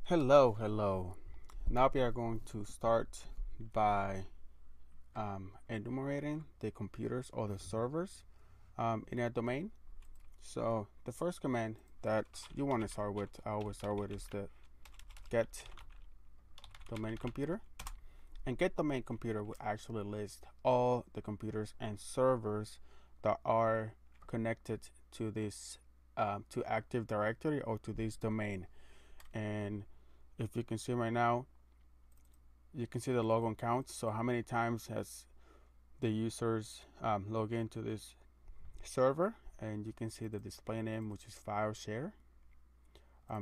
Hello. Now we are going to start by enumerating the computers or the servers in a domain. So the first command that you want to start with, I always start with, is the get domain computer. And get domain computer will actually list all the computers and servers that are connected to this to Active Directory or to this domain. And if you can see right now, you can see the logon count. So how many times has the users log into this server, and you can see the display name, which is file share.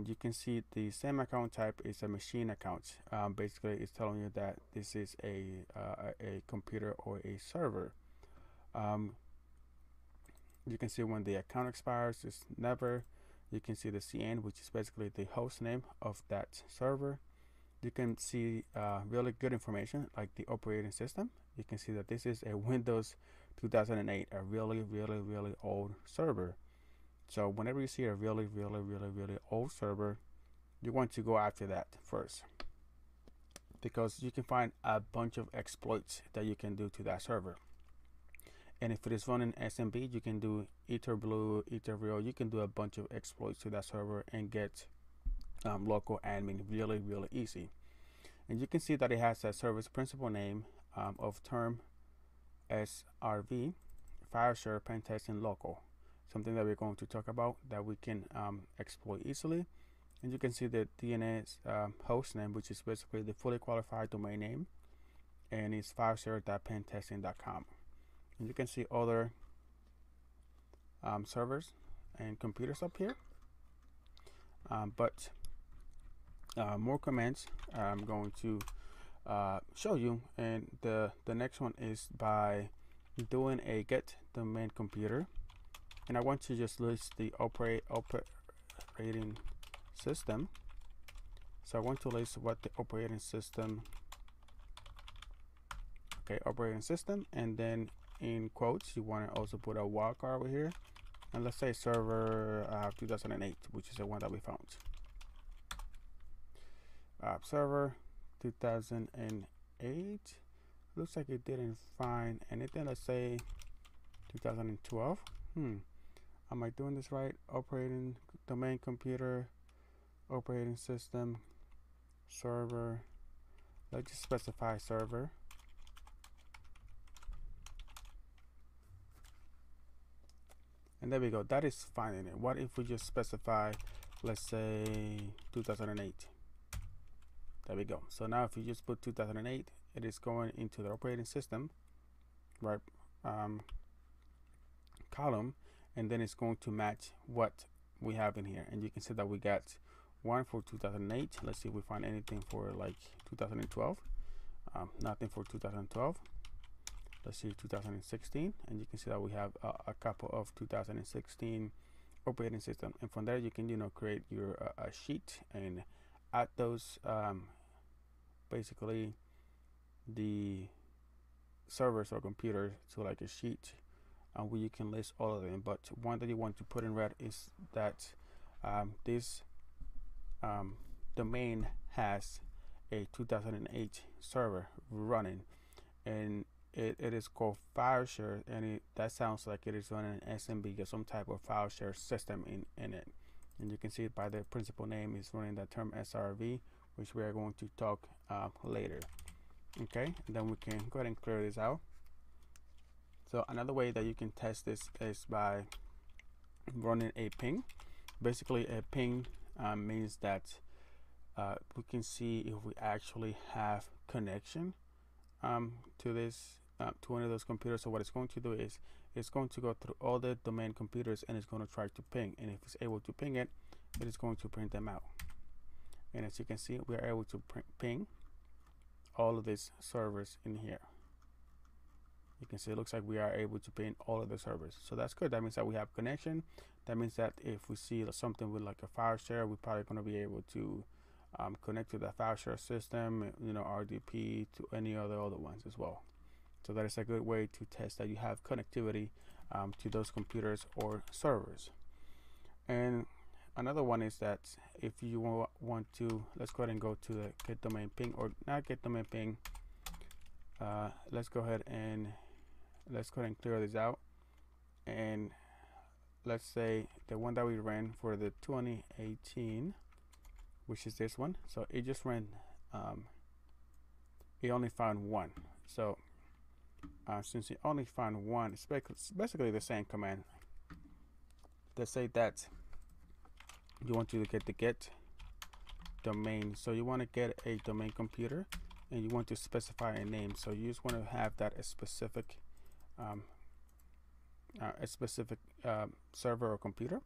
You can see the same account type is a machine account. Basically, it's telling you that this is a computer or a server. Um, you can see when the account expires, it's never. You can see the CN, which is basically the host name of that server. You can see really good information like the operating system. You can see that this is a Windows 2008, a really old server. So whenever you see a really old server, you want to go after that first, because you can find a bunch of exploits that you can do to that server. And if it is running SMB, you can do Etherblue, Etherreal. You can do a bunch of exploits to that server and get local admin really easy. And you can see that it has a service principal name of term SRV, file share, pen testing, local. Something that we're going to talk about that we can exploit easily. And you can see the DNS host name, which is basically the fully qualified domain name, and it's fileshare.pentesting.com. And you can see other servers and computers up here. But more commands I'm going to show you, and the next one is by doing a get domain computer, and I want to just list the operating system. So I want to list what the operating system, operating system, and then in quotes you want to also put a wildcard over here, and let's say server 2008, which is the one that we found. Server 2008, looks like it didn't find anything. Let's say 2012. Am I doing this right? Operating domain computer, operating system, server. Let's just specify server. And there we go. That is finding it. What if we just specify, let's say 2008? There we go. So now if you just put 2008, it is going into the operating system, right, column, and then it's going to match what we have in here. And you can see that we got one for 2008. Let's see if we find anything for like 2012. Nothing for 2012. Let's see 2016, and you can see that we have a couple of 2016 operating system, and from there you can create your a sheet and add those basically the servers or computers to like a sheet where you can list all of them. But one that you want to put in red is that this domain has a 2008 server running, and it is called file share, and that sounds like it is running an SMB or some type of file share system in it. And you can see it by the principal name is running the term SRV, which we are going to talk later. Okay, and then we can go ahead and clear this out. So another way that you can test this is by running a ping. Basically, a ping means that we can see if we actually have connection to this to one of those computers. So what it's going to do is it's going to go through all the domain computers, and it's going to try to ping, and if it's able to ping it, it is going to print them out. And as you can see, we are able to ping all of these servers in here. You can see it looks like we are able to ping all of the servers, so that's good. That means that we have connection. That means that if we see something with like a file share, we're probably going to be able to connect to the file share system, RDP, to any other ones as well. So that is a good way to test that you have connectivity to those computers or servers. And another one is that if you want to, let's go ahead and go to the get domain ping, or not get domain ping. Let's go ahead and clear this out, and let's say the one that we ran for the 2018, which is this one. So it just ran, it only found one. So since it only found one, it's basically the same command. Let's say that you want to get the get domain. So you want to get a domain computer, and you want to specify a name. So you just want to have that a specific server or computer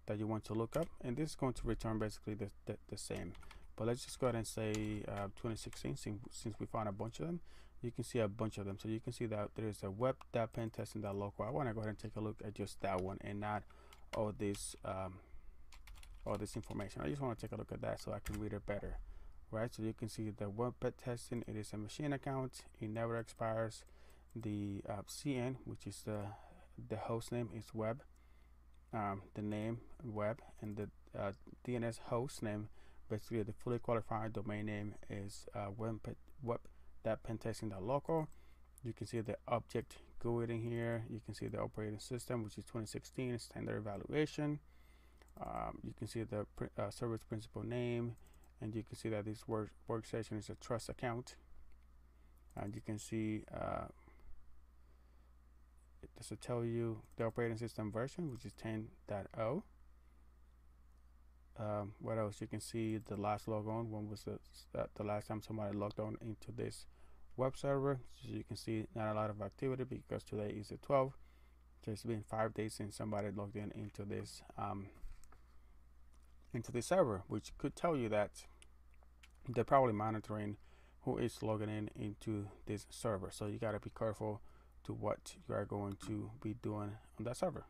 that you want to look up, and this is going to return basically the same. But let's just go ahead and say 2016, since we found a bunch of them. You can see a bunch of them, so you can see that there is a web.pentesting.local. I want to go ahead and take a look at just that one and not all this information. I just want to take a look at that so I can read it better, right? So you can see the web testing, it is a machine account, it never expires. The CN, which is the host name, is web, the name web, and the DNS host name, basically the fully qualified domain name, is web.pentesting.local. You can see the object GUID in here. You can see the operating system, which is 2016 standard evaluation. You can see the service principal name, and you can see that this workstation is a trust account. And you can see does it tell you the operating system version, which is 10.0. What else? You can see the last log on. When was the last time somebody logged on into this web server? So you can see not a lot of activity because today is the 12th. So it's been 5 days since somebody logged in into this server, which could tell you that they're probably monitoring who is logging in into this server. So you got to be careful to what you are going to be doing on that server.